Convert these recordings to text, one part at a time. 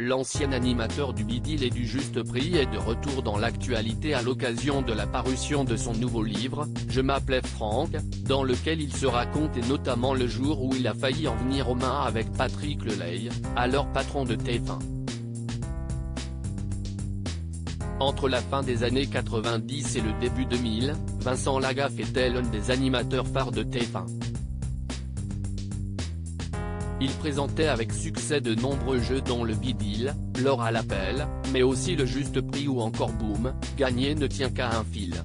l'ancien animateur du Bidil et du Juste Prix est de retour dans l'actualité à l'occasion de la parution de son nouveau livre, Je m'appelais Franck, dans lequel il se raconte et notamment le jour où il a failli en venir aux mains avec Patrick Lelay, alors patron de TF1. Entre la fin des années 90 et le début 2000, Vincent Lagaffe était l'un des animateurs phares de TF1. Il présentait avec succès de nombreux jeux dont le Bidil, L'Or à l'appel, mais aussi le Juste Prix ou encore Boom, Gagner ne tient qu'à un fil.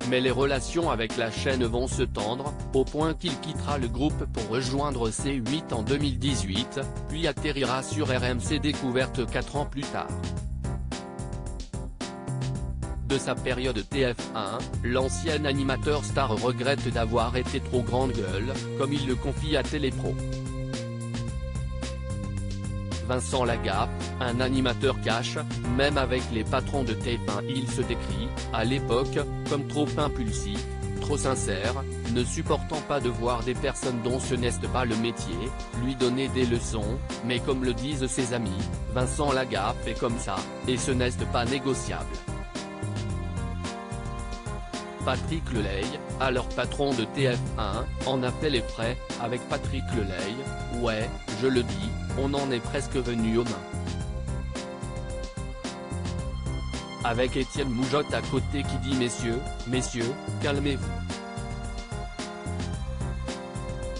Mais les relations avec la chaîne vont se tendre, au point qu'il quittera le groupe pour rejoindre C8 en 2018, puis atterrira sur RMC Découverte 4 ans plus tard. De sa période TF1, l'ancien animateur star regrette d'avoir été trop grande gueule, comme il le confie à Télépro. Vincent Lagaffe, un animateur cash, même avec les patrons de TF1 il se décrit, à l'époque, comme trop impulsif, trop sincère, ne supportant pas de voir des personnes dont ce n'est pas le métier, lui donner des leçons, mais comme le disent ses amis, Vincent Lagaffe est comme ça, et ce n'est pas négociable. Patrick Lelay, alors patron de TF1, en a fait les frais, avec Patrick Lelay, ouais, je le dis, on en est presque venu aux mains. Avec Étienne Moujotte à côté qui dit messieurs, calmez-vous.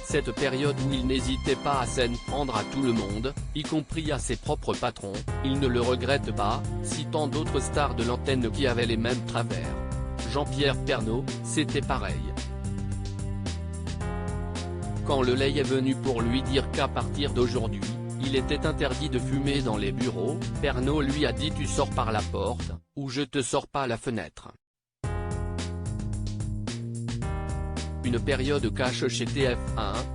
Cette période où il n'hésitait pas à s'en prendre à tout le monde, y compris à ses propres patrons, il ne le regrette pas, citant d'autres stars de l'antenne qui avaient les mêmes travers. Jean-Pierre Pernaut, c'était pareil. Quand Lelay est venu pour lui dire qu'à partir d'aujourd'hui, il était interdit de fumer dans les bureaux, Pernaut lui a dit tu sors par la porte, ou je te sors par la fenêtre. Une période cash chez TF1,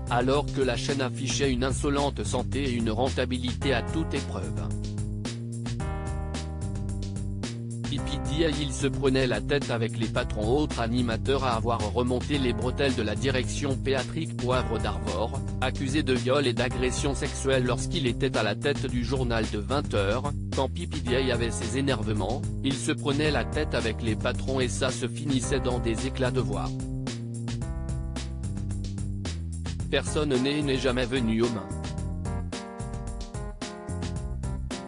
alors que la chaîne affichait une insolente santé et une rentabilité à toute épreuve. Il se prenait la tête avec les patrons autres animateurs à avoir remonté les bretelles de la direction Patrick Poivre d'Arvor, accusé de viol et d'agression sexuelle lorsqu'il était à la tête du journal de 20h, quand PPDA avait ses énervements, il se prenait la tête avec les patrons et ça se finissait dans des éclats de voix. Personne n'est jamais venu aux mains.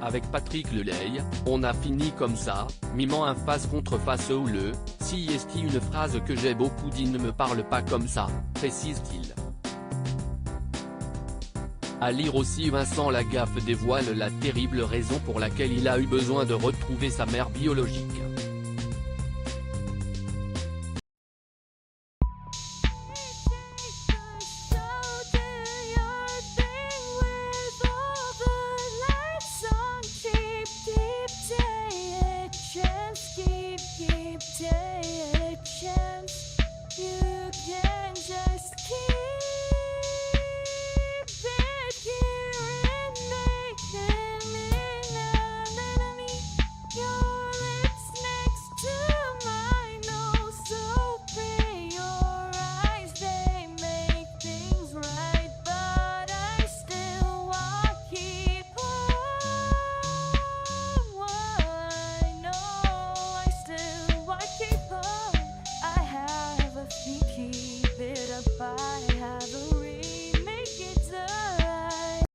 Avec Patrick Lelay, on a fini comme ça, mimant un face contre face ou le « si est une phrase que j'ai beaucoup dit ne me parle pas comme ça », précise-t-il. À lire aussi Vincent Lagaffe dévoile la terrible raison pour laquelle il a eu besoin de retrouver sa mère biologique. Keep day.